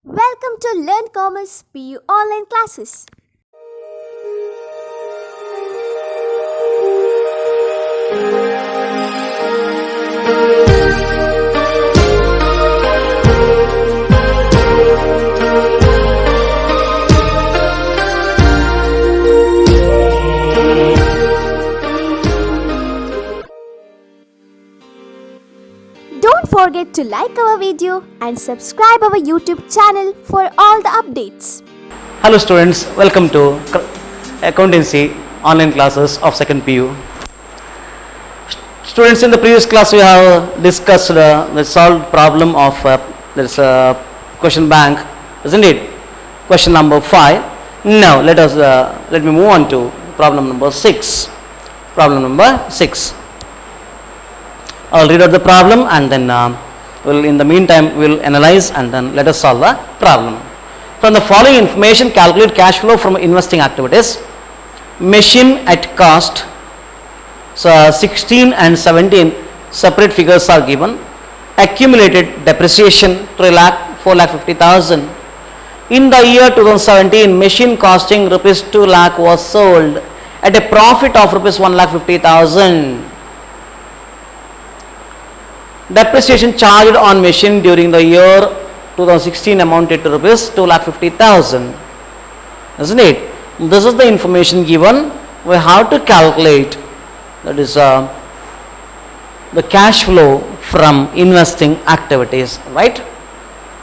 Welcome to Learn Commerce PU online classes. Don't forget to like our video and subscribe our YouTube channel for all the updates. Hello students, welcome to accountancy online classes of second PU. Students, in the previous class we have discussed the solved problem of there's a question bank, isn't it? Question number 5. Now let me move on to problem number 6. Problem number 6. I'll read out the problem and then in the meantime we'll analyze and then let us solve the problem. From the following information, calculate cash flow from investing activities. Machine at cost. So 16 and 17 separate figures are given. Accumulated depreciation 3 lakh, 4 lakh 50,000. In the year 2017, machine costing rupees 2 lakh was sold at a profit of rupees 1 lakh 50,000. Depreciation charged on machine during the year 2016 amounted to rupees 2 lakh 50,000, isn't it? This is the information given. We have to calculate, that is the cash flow from investing activities, right?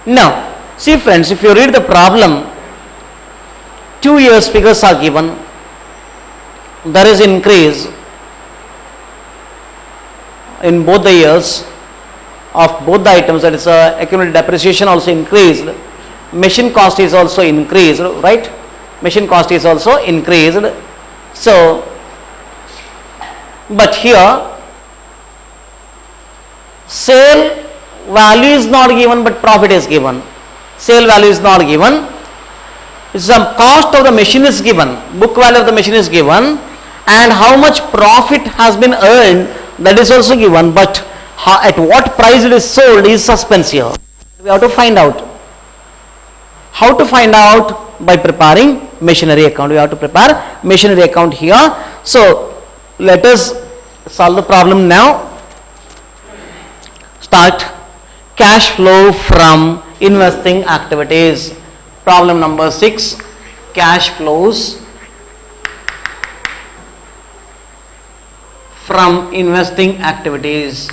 Now see friends, if you read the problem, 2 years figures are given. There is increase in both the years of both the items, that is accumulated depreciation also increased, machine cost is also increased, right? Machine cost is also increased. So but here sale value is not given but profit is given. Sale value is not given. Some cost of the machine is given, book value of the machine is given, and how much profit has been earned, that is also given, but at what price it is sold is suspense here. We have to find out. How to find out? By preparing machinery account. We have to prepare machinery account here. So let us solve the problem now. Start. Cash flow from investing activities. Problem number 6. Cash flows from investing activities.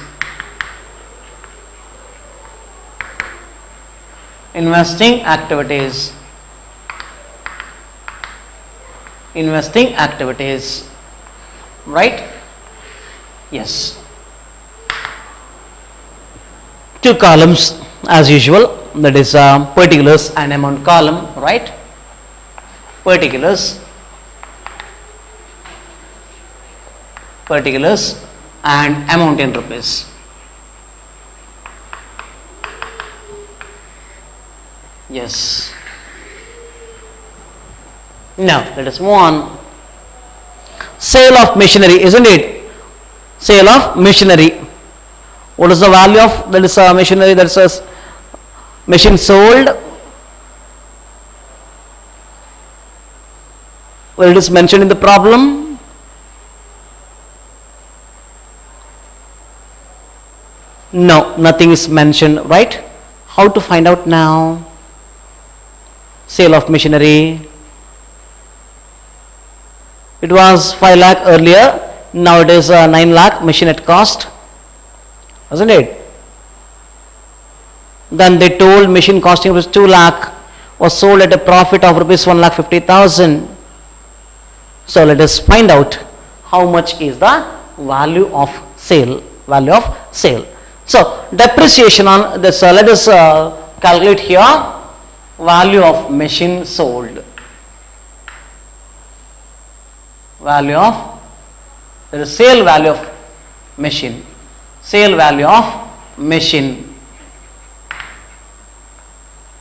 Investing activities. Investing activities, right? Yes. 2 columns as usual, that is particulars and amount column, right? Particulars and amount in rupees. Yes. Now let us move on. Sale of machinery, isn't it? Sale of machinery. What is the value of that is machinery, that is machine sold? Well, it is mentioned in the problem. No, nothing is mentioned, right? How to find out now? Sale of machinery. It was 5 lakh earlier, now it is 9 lakh machine at cost, isn't it? Then they told machine costing was 2 lakh was sold at a profit of rupees 1 lakh 50,000. So let us find out how much is the value of sale. Value of sale. So depreciation on this, let us calculate here. Value of machine sold. Value of, there is sale value of machine. Sale value of machine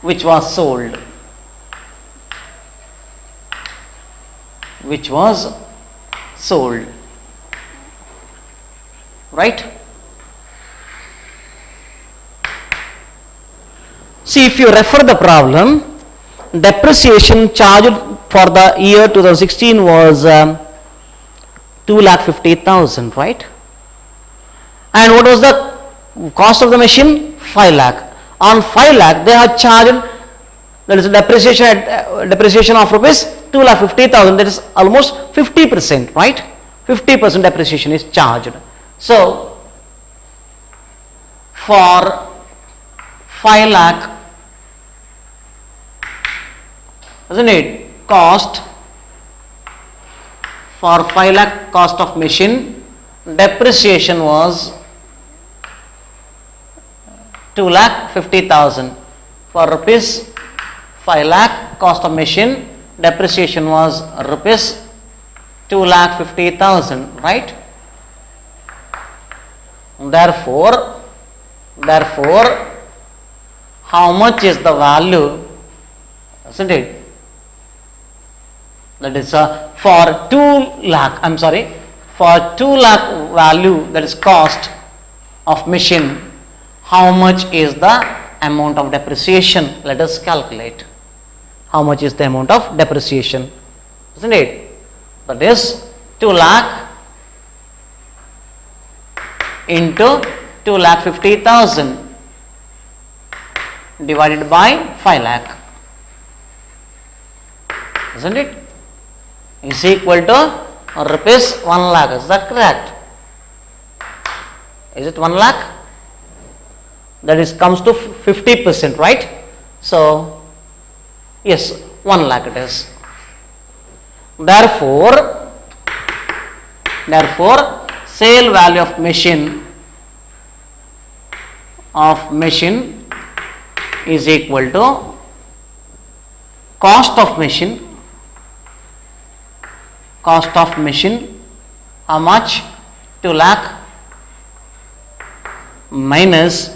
which was sold. Which was sold. Right? See, if you refer the problem, depreciation charged for the year 2016 was 2,50,000, right? And what was the cost of the machine? 5 lakh. On 5 lakh, they have charged, that is depreciation of rupees 2,50,000. That is almost 50%, right? 50% depreciation is charged. So, for 5 lakh, isn't it, cost, for 5 lakh cost of machine, depreciation was 2,50,000. For rupees 5 lakh cost of machine, depreciation was rupees 2,50,000, right? Therefore, how much is the value, isn't it? That is for 2 lakh, for 2 lakh value, that is cost of machine, how much is the amount of depreciation? Let us calculate. How much is the amount of depreciation, isn't it? That is 2 lakh into 2,50,000 divided by 5 lakh, isn't it? Is equal to rupees 1 lakh. Is that correct? Is it 1 lakh? That is comes to 50%, right? So, yes, 1 lakh it is. Therefore, sale value of machine is equal to cost of machine, how much? 2 lakh minus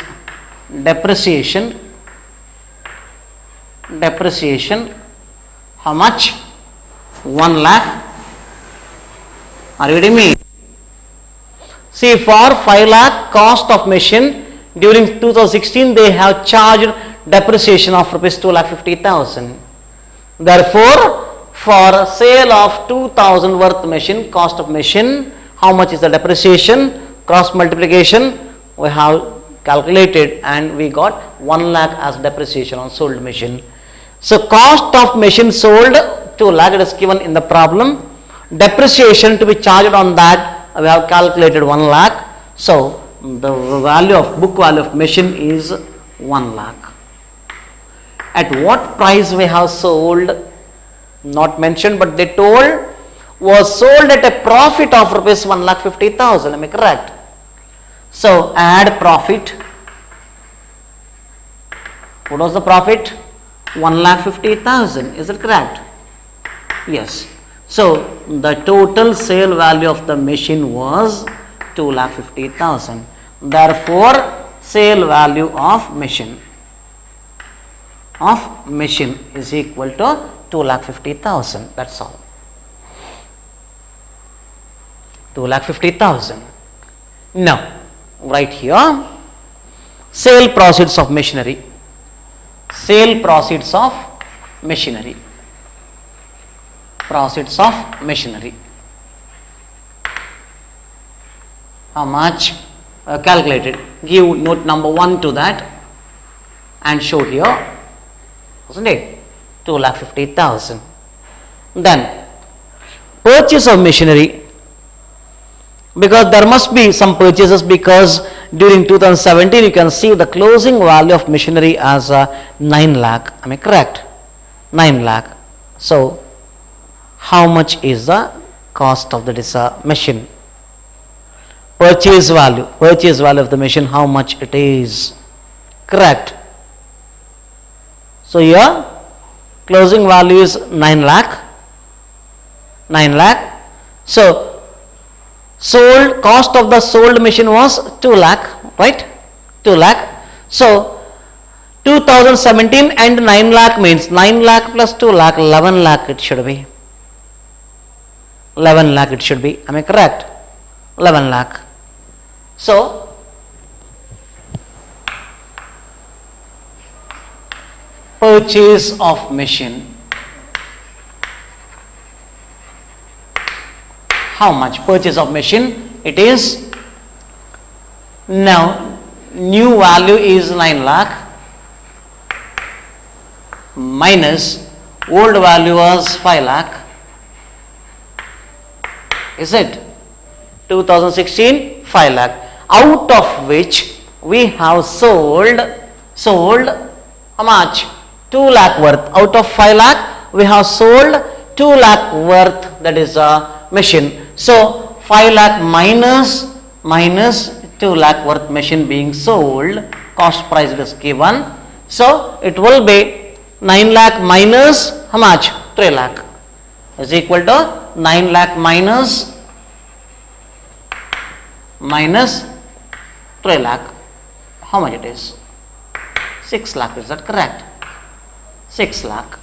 depreciation, how much? 1 lakh. Are you getting me? See, for 5 lakh cost of machine during 2016, they have charged depreciation of rupees 2,50,000. Therefore, for sale of 2,000 worth machine, cost of machine, how much is the depreciation? Cross multiplication we have calculated and we got 1 lakh as depreciation on sold machine. So, cost of machine sold 2 lakh, it is given in the problem. Depreciation to be charged on that, we have calculated 1 lakh. So, the value of book value of machine is 1 lakh. At what price we have sold? Not mentioned, but they told was sold at a profit of rupees 1,50,000. Am I correct? So, add profit. What was the profit? 1,50,000. Is it correct? Yes. So, the total sale value of the machine was 2,50,000. Therefore, sale value of machine is equal to 2,50,000. That's all. 2,50,000. Now, right here, sale proceeds of machinery. Sale proceeds of machinery. Proceeds of machinery. How much? Calculated. Give note number 1 to that and show here. Isn't it? 2,50,000. Then, purchase of machinery. Because there must be some purchases, because during 2017 you can see the closing value of machinery as 9 lakh. Am I correct? 9 lakh. So, how much is the cost of this machine? Purchase value of the machine, how much it is? Correct. So, here closing value is 9 lakh. 9 lakh. So, sold, cost of the sold machine was 2 lakh, right? 2 lakh. So, 2017 and 9 lakh means 9 lakh plus 2 lakh, 11 lakh it should be. 11 lakh it should be. Am I correct? 11 lakh. So, purchase of machine. How much purchase of machine? It is, now new value is 9 lakh minus old value was 5 lakh. Is it 2016 5 lakh, out of which we have sold how much? 2 lakh worth. Out of 5 lakh we have sold 2 lakh worth, that is a machine. So 5 lakh minus 2 lakh worth machine being sold, cost price is given. So it will be 9 lakh minus how much? 3 lakh is equal to 9 lakh minus 3 lakh. How much it is? 6 lakh, is that correct? 6 lakh.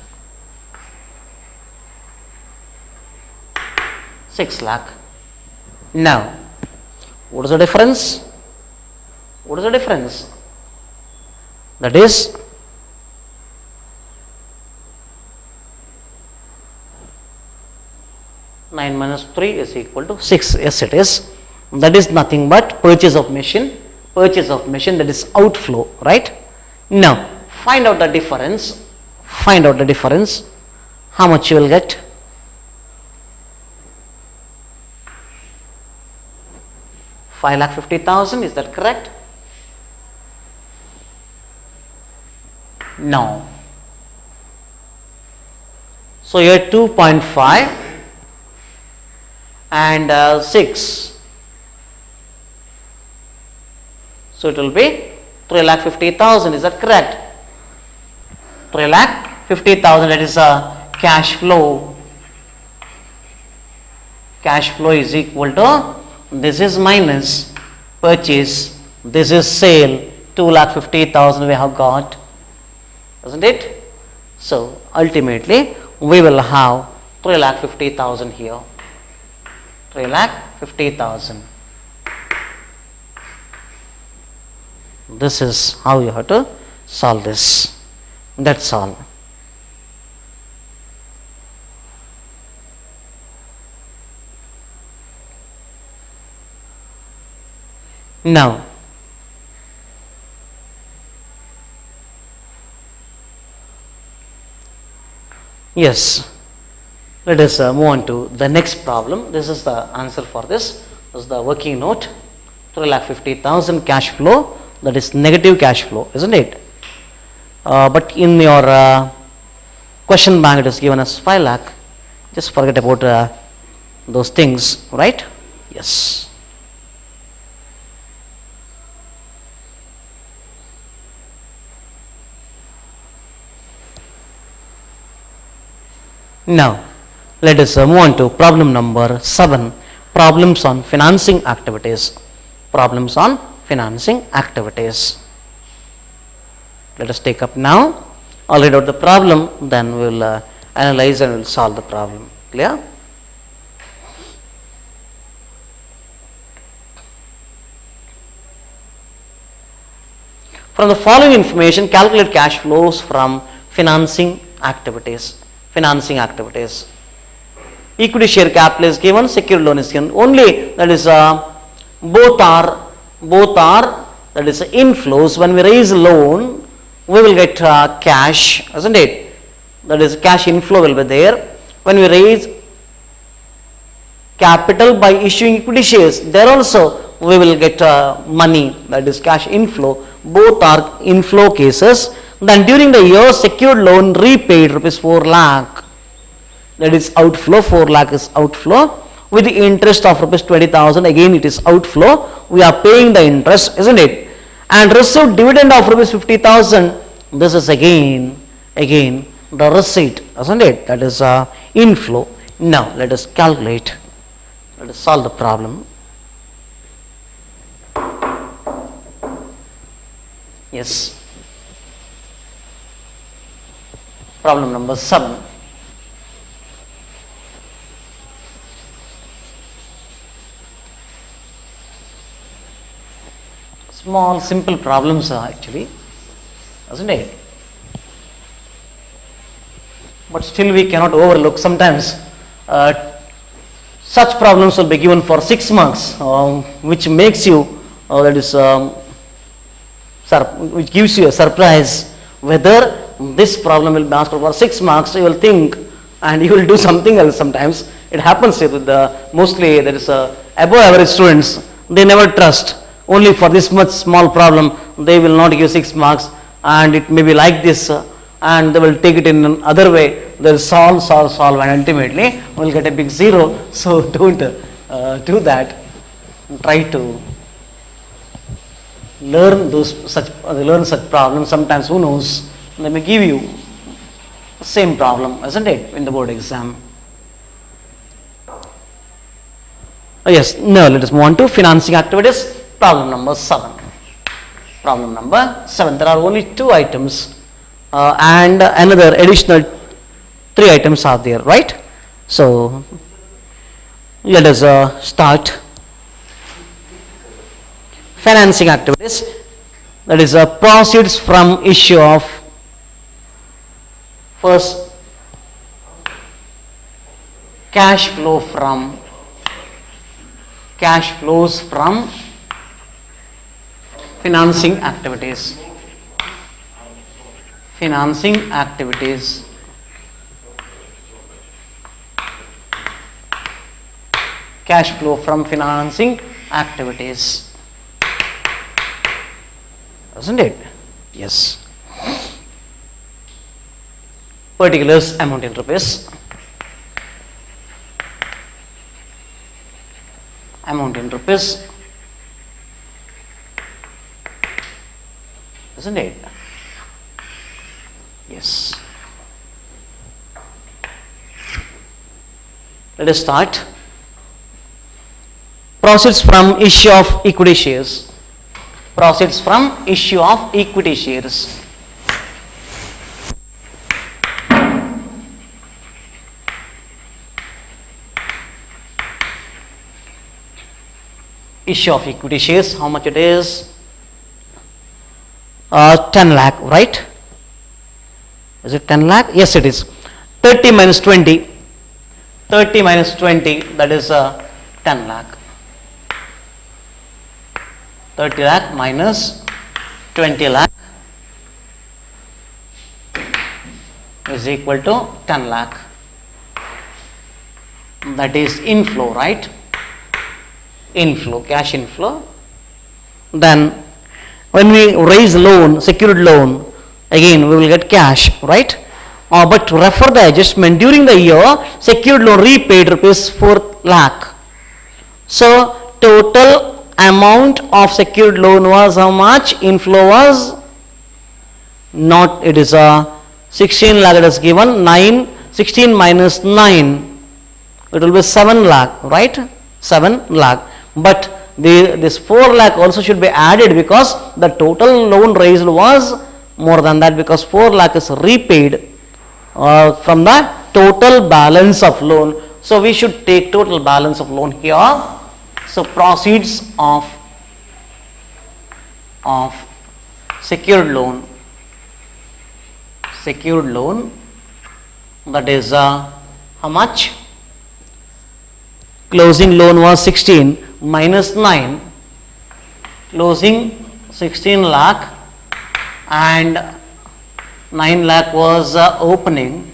6 lakh. Now, what is the difference? What is the difference? That is, nine minus 3 is equal to 6. Yes, it is. That is nothing but purchase of machine. Purchase of machine, that is outflow, right? Now, find out the difference. Find out the difference. How much you will get? Five lakh 50,000. Is that correct? No. So here 2.5 and 6. So it will be 3,50,000. Is that correct? 3,50,000. That is a cash flow. Cash flow is equal to, this is minus purchase, this is sale. 2,50,000 we have got, isn't it? So ultimately we will have 3,50,000 here. 3,50,000. This is how you have to solve this. That's all. Now, yes, let us move on to the next problem. This is the answer for this. This is the working note. 3,50,000 cash flow, that is negative cash flow, isn't it? But in your question bank it is given as 5 lakh. Just forget about those things, right? Yes. Now, let us move on to problem number 7. Problems on financing activities. Problems on financing activities. Let us take up now. I'll read out the problem, then we will analyze and we will solve the problem. Clear? From the following information, calculate cash flows from financing activities. Financing activities. Equity share capital is given, secured loan is given. Only that is both are that is inflows. When we raise a loan, we will get cash, isn't it? That is cash inflow will be there. When we raise capital by issuing equity shares, there also we will get money, that is cash inflow. Both are inflow cases. Then during the year, secured loan repaid rupees 4 lakh. That is outflow. 4 lakh is outflow. With the interest of rupees 20,000, again it is outflow. We are paying the interest, isn't it? And received dividend of rupees 50,000. This is again the receipt, isn't it? That is inflow. Now let us calculate. Let us solve the problem. Yes. Problem number 7. Small simple problems actually, isn't it? but still we cannot overlook. Sometimes such problems will be given for 6 marks, which makes you, which gives you a surprise whether this problem will be asked for 6 marks. You will think and you will do something else. Sometimes it happens with mostly there is above average students. They never trust. Only for this much small problem they will not give 6 marks, and it may be like this, and they will take it in another way. They will solve, and ultimately will get a big 0. So don't do that. Try to learn such problems. Sometimes, who knows, they may give you the same problem, isn't it, in the board exam. Yes, now let us move on to financing activities. Problem number 7. Problem number 7. There are only 2 items and another additional 3 items are there, right? So let us start. Financing activities, that is proceeds from issue of, first, cash flows from financing activities. Cash flow from financing activities. Isn't it? Yes. Particulars, amount in rupees. Amount in rupees. Isn't it? Yes. Let us start. Proceeds from issue of equity shares. Proceeds from issue of equity shares. Issue of equity shares, how much it is? 10 lakh, right? Is it 10 lakh? Yes, it is. 30 minus 20. 30 minus 20, that is 10 lakh. 30 lakh minus 20 lakh is equal to 10 lakh. That is inflow, right? Inflow, cash inflow. Then when we raise loan, secured loan, again we will get cash, right? But refer the adjustment during the year, secured loan repaid rupees 4 lakh. So total amount of secured loan was how much? Inflow was not, it is 16 lakh, it is given 16 minus 9, it will be 7 lakh, right? 7 lakh. But this 4 lakh also should be added because the total loan raised was more than that, because 4 lakh is repaid from the total balance of loan. So we should take total balance of loan here. So proceeds of secured loan, that is how much? Closing loan was 16 minus 9, closing 16 lakh and 9 lakh was opening,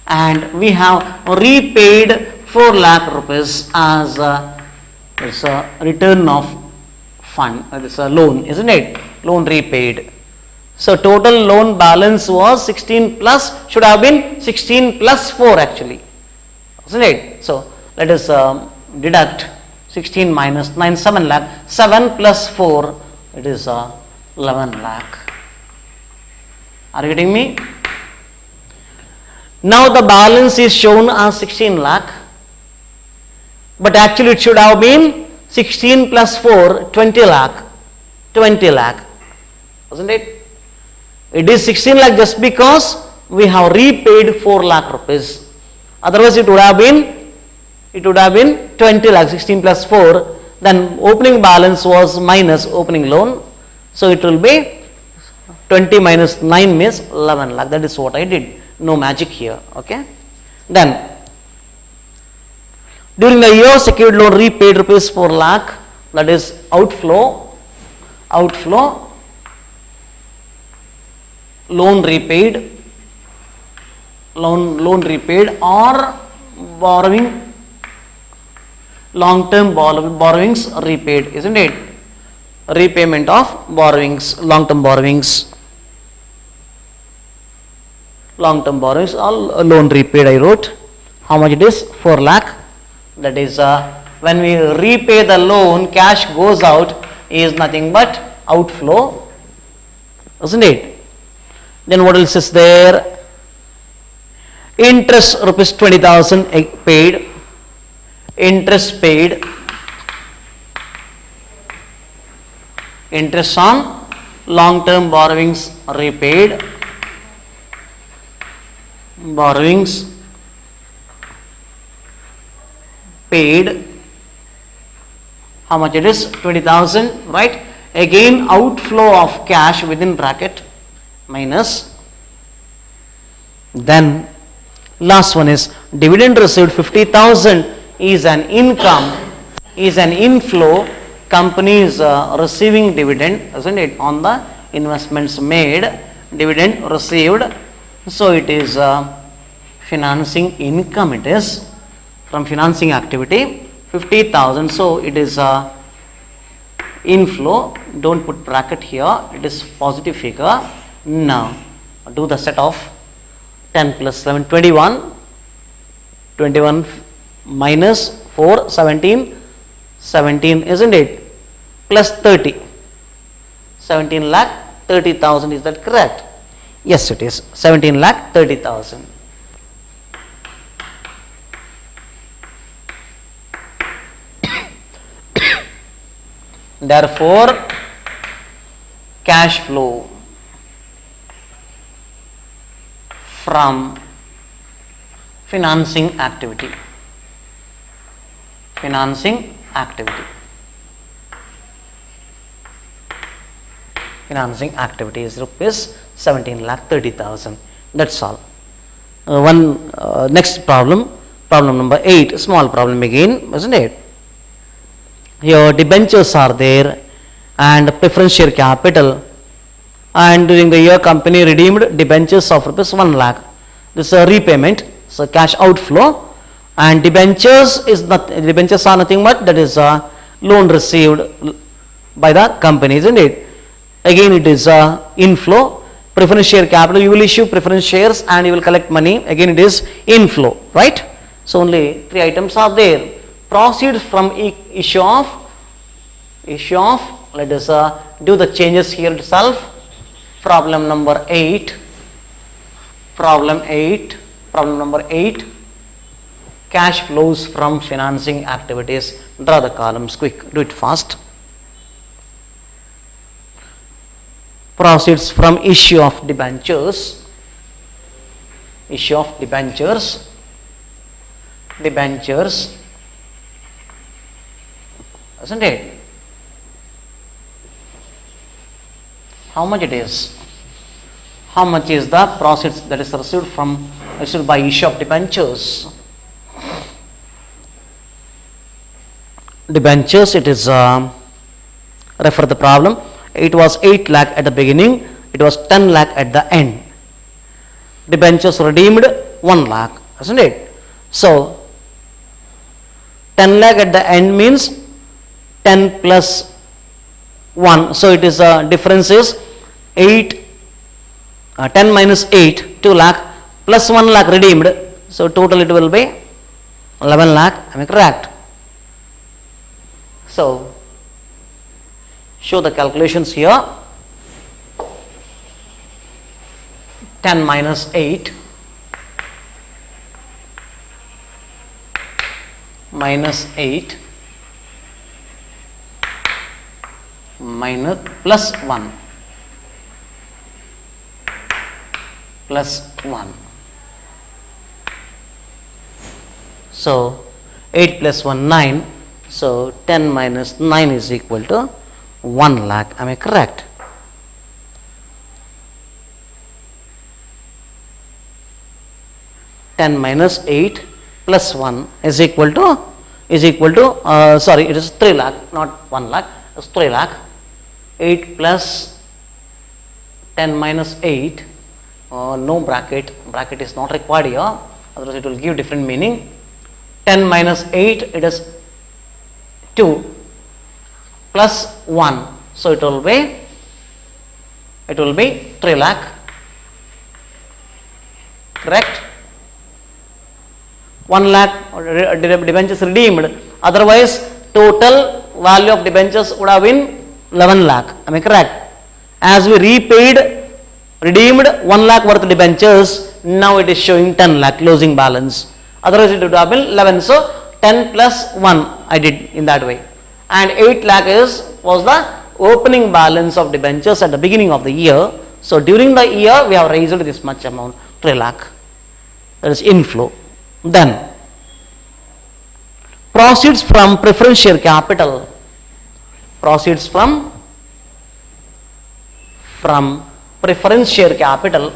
and we have repaid 4 lakh rupees as it's a return of fund, it's a loan, isn't it? Loan repaid. So total loan balance was 16 plus, should have been 16 plus 4 actually, isn't it? So let us deduct 16 minus 9, 7 lakh, 7 plus 4, it is 11 lakh. Are you getting me? Now the balance is shown as 16 lakh. But actually it should have been 16 plus 4, 20 lakh. 20 lakh. Wasn't it? It is 16 lakh just because we have repaid 4 lakh rupees. Otherwise it would have been 20 lakh, 16 plus 4. Then opening balance was minus opening loan. So it will be 20 minus 9 means 11 lakh. That is what I did. No magic here. Okay. Then, during the year secured loan repaid rupees 4 lakh. That is outflow. Loan repaid. Loan repaid or borrowing. Long-term borrowings repaid, isn't it? Repayment of borrowings, long-term borrowings. Long-term borrowings, all loan repaid I wrote. How much it is? 4 lakh. That is when we repay the loan, cash goes out is nothing but outflow, isn't it? Then what else is there? Interest rupees 20,000 paid. Interest paid. Interest on long-term borrowings repaid. Borrowings paid. How much it is? 20,000, right? Again outflow of cash within bracket minus. Then last one is dividend received 50,000 is an income, is an inflow. Company is receiving dividend, isn't it, on the investments made, dividend received. So it is financing income, it is from financing activity 50,000. So it is inflow. Don't put bracket here, it is positive figure. Now do the set of 10 plus 7, 21. 21 minus 4, 17. 17, isn't it? Plus 30. 17 lakh 30,000. Is that correct? Yes, it is. 17 lakh 30,000. Therefore, cash flow from financing activity. Financing activity. Financing activity is rupees 17 lakh 30,000. That's all. Next problem. Problem number 8. Small problem again, isn't it? Here debentures are there and preference share capital, and during the year company redeemed debentures of rupees 1 lakh. This is a repayment, so cash outflow, and debentures are nothing but that is a loan received by the company, isn't it? Again it is a inflow. Preference share capital, you will issue preference shares and you will collect money. Again it is inflow, right? So only 3 items are there. Proceeds from issue of, let us do the changes here itself. Problem number 8. Problem number 8. Cash flows from financing activities. Draw the columns quick, do it fast. Proceeds from issue of debentures. Issue of debentures. Debentures. Isn't it? How much it is? How much is the proceeds that is received by issue of debentures? Debentures, it is refer the problem. It was 8 lakh at the beginning, it was 10 lakh at the end. Debentures redeemed 1 lakh, isn't it? So 10 lakh at the end means 10 plus 1. So it is difference is 10 minus 8, 2 lakh plus 1 lakh redeemed. So total it will be 11 lakh. Am I correct? So show the calculations here. 10 minus 8 minus 8 minus plus 1 plus 1. So 8 plus 1 9. So 10 minus 9 is equal to 1 lakh. Am I correct? 10 minus 8 plus 1 is equal to sorry, it is 3 lakh, not 1 lakh, it's 3 lakh. 8 plus 10 minus 8, no bracket is not required here, otherwise it will give different meaning. 10 minus 8, it is 2 plus 1, so it will be 3 lakh, correct. 1 lakh debentures redeemed, otherwise total value of debentures would have been 11 lakh, am I correct? As we redeemed 1 lakh worth debentures, now it is showing 10 lakh closing balance, otherwise it would have been 11, so 10 plus 1 I did in that way, and 8 lakh was the opening balance of debentures at the beginning of the year. So during the year we have raised this much amount, 3 lakh, that is inflow. Then proceeds from preference share capital, proceeds from preference share capital,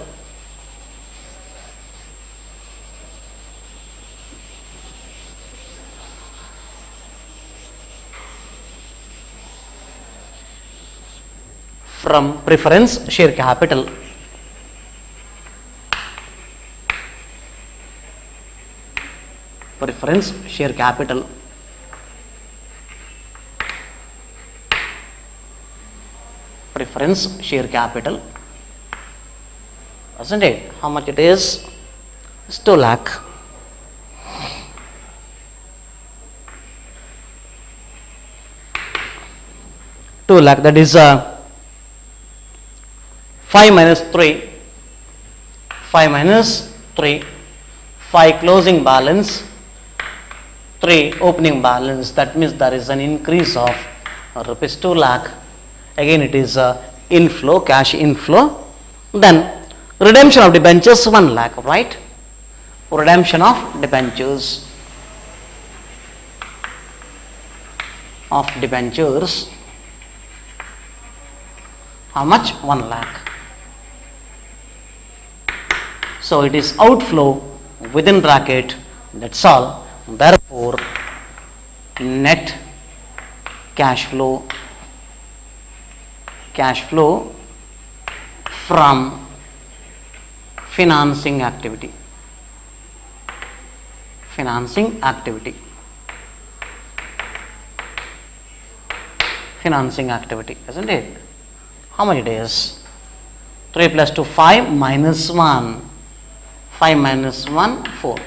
from preference share capital, preference share capital, preference share capital, isn't it? How much it is? It's 2 lakh. That is 5 minus 3, 5 closing balance, 3 opening balance, that means there is an increase of rupees 2 lakh. Again it is inflow, cash inflow. Then redemption of debentures 1 lakh, right? Redemption of debentures how much? 1 lakh. So it is outflow within bracket, that's all. Therefore net cash flow from financing activity, isn't it? How much it is? 3 plus 2, 5 minus 1, 5 minus 1, 4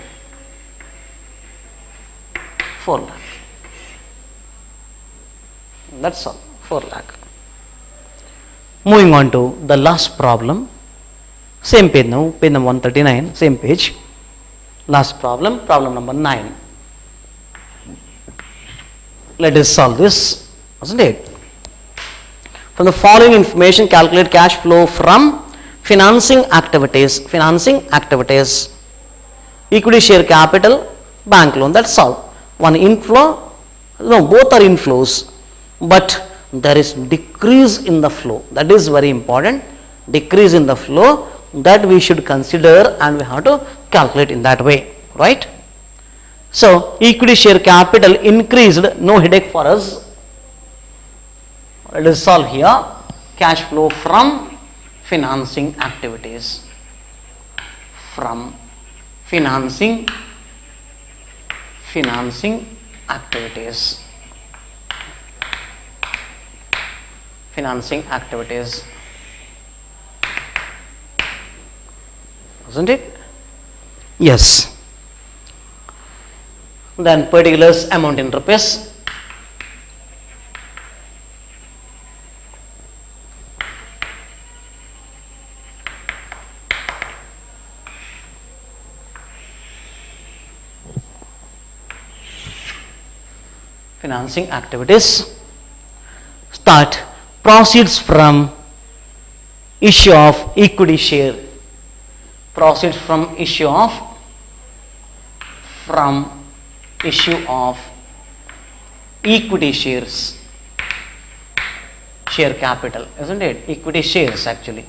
lakh. That's all, 4 lakh. Moving on to the last problem, same page now, page number 139, same page. Last problem, problem number 9. Let us solve this, isn't it? From the following information, calculate cash flow from financing activities, equity share capital, bank loan, that's all. One inflow, no, both are inflows, but there is decrease in the flow, that is very important, decrease in the flow, that we should consider and we have to calculate in that way, right? So equity share capital increased, no headache for us. Let us solve here. Cash flow from financing activities, from financing activities, isn't it? Yes. Then particulars, amount in rupees, financing activities. Start. Proceeds from issue of equity share, proceeds from issue of equity shares, share capital, isn't it? Equity shares actually.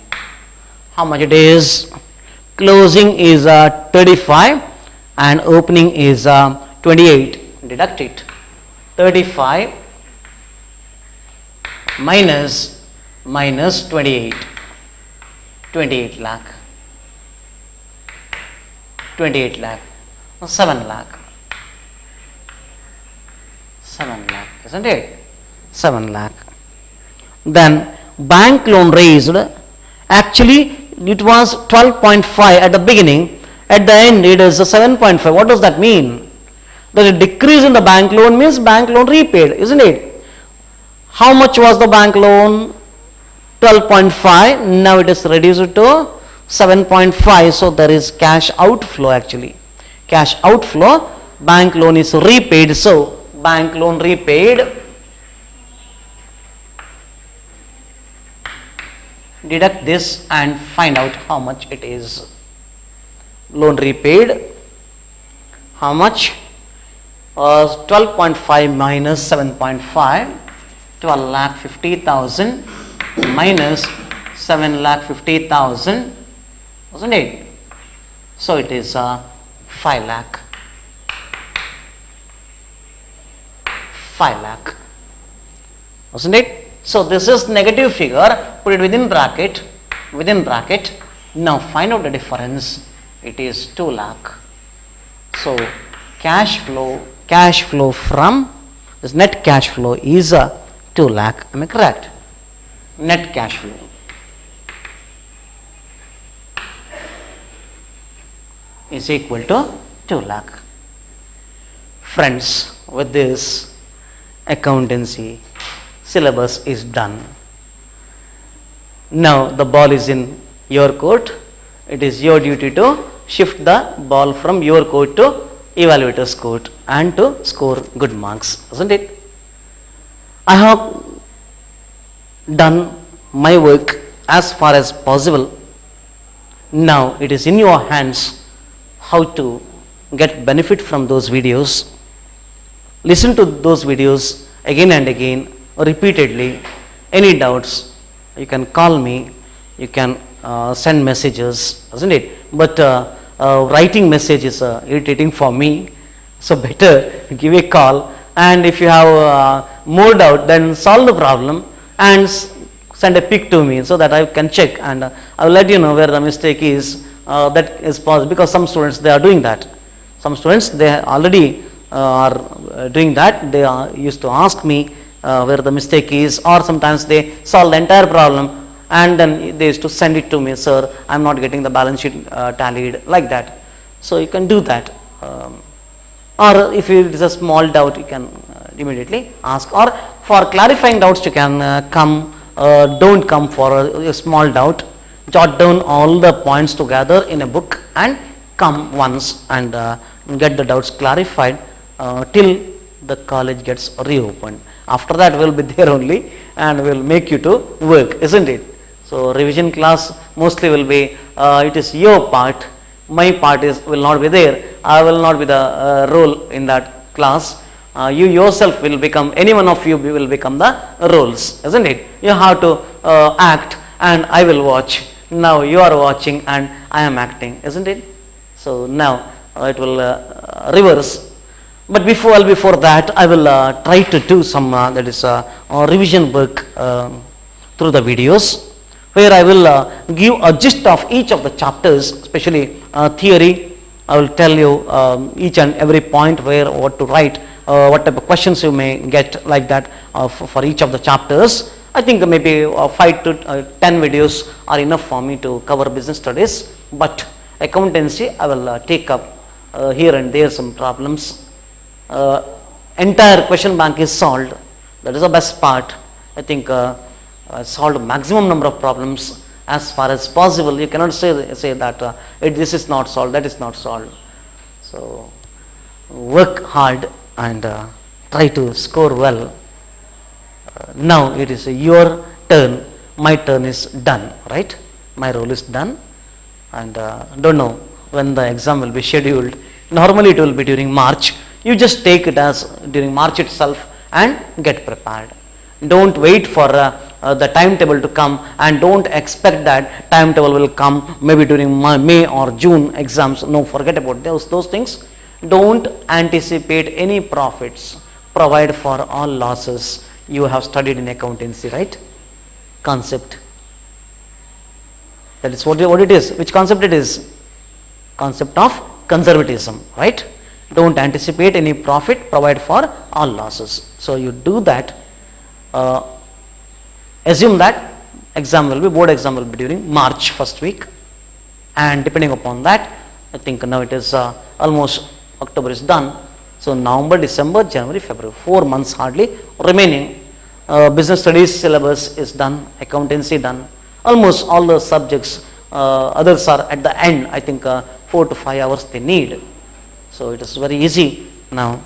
How much it is? Closing is 35, and opening is 28. Deduct it. 35 minus 28. 28 lakh. 28 lakh. 7 lakh. 7 lakh, isn't it? 7 lakh. Then bank loan raised, actually it was 12.5 at the beginning, at the end it is 7.5. What does that mean? That a decrease in the bank loan means bank loan repaid, isn't it? How much was the bank loan? 12.5. Now it is reduced to 7.5. So there is cash outflow actually. Cash outflow, bank loan is repaid. So bank loan repaid, deduct this and find out how much it is. Loan repaid, how much? 12.5 minus 7.5, 12,50,000 minus 7,50,000, wasn't it? So it is 5 lakh. 5 lakh, wasn't it? So this is negative figure, put it within bracket, now find out the difference, it is 2 lakh. So cash flow from this net cash flow is 2 lakh, am I correct? Net cash flow. Is equal to 2 lakh. Friends, with this accountancy syllabus is done. Now the ball is in your court. It is your duty to shift the ball from your court to evaluator's court and to score good marks, isn't it? I have done my work as far as possible. Now it is in your hands how to get benefit from those videos. Listen to those videos again and again, repeatedly. Any doubts, you can call me, you can send messages, isn't it? But writing message is irritating for me, so better give a call, and if you have more doubt, then solve the problem and send a pic to me so that I can check, and I will let you know where the mistake is. That is possible because some students they are doing that. Some students they already are doing that. They used to ask me where the mistake is, or sometimes they solve the entire problem and then they used to send it to me, sir, I am not getting the balance sheet tallied, like that. So you can do that, or if it is a small doubt, you can immediately ask, or for clarifying doubts you can don't come for a small doubt, jot down all the points together in a book and come once and get the doubts clarified till the college gets reopened. After that we will be there only and we will make you to work, isn't it? So revision class mostly will be, it is your part, my part will not be there. I will not be the role in that class. You yourself will become, any one of you will become the roles, isn't it? You have to act and I will watch. Now you are watching and I am acting, isn't it? So now it will reverse. But before that, I will try to do some that is revision work through the videos, where I will give a gist of each of the chapters, especially theory. I will tell you each and every point where what to write, what type of questions you may get, like that for each of the chapters. I think maybe 5 to 10 videos are enough for me to cover business studies, but accountancy I will take up here and there some problems. Entire question bank is solved. That is the best part. I think solved maximum number of problems as far as possible. You cannot say that this is not solved, that is not solved. So work hard and try to score well. Now it is your turn. My turn is done, right? My role is done, and don't know when the exam will be scheduled. Normally it will be during March. You just take it as during March itself and get prepared. Don't wait for the timetable to come, and don't expect that timetable will come maybe during May or June exams. No, forget about those things. Don't anticipate any profits, provide for all losses. You have studied in accountancy, right? Concept. That is what it is. Which concept it is? Concept of conservatism, right? Don't anticipate any profit, provide for all losses. So you do that. Assume that board exam will be during March first week, and depending upon that, I think now it is almost October is done. So November, December, January, February, 4 months hardly remaining. Business studies syllabus is done, accountancy done, almost all the subjects. Others are at the end. I think 4 to 5 hours they need. So it is very easy now.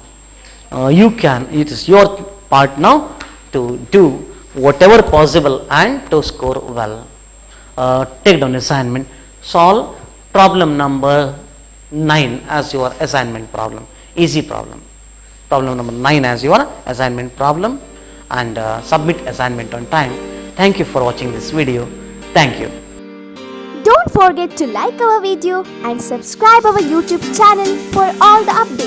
It is your part now to do whatever possible and to score well. Take down assignment, solve problem number 9 as your assignment problem, easy problem. Problem number 9 as your assignment problem, and submit assignment on time. Thank you for watching this video. Thank you. Don't forget to like our video and subscribe our YouTube channel for all the updates.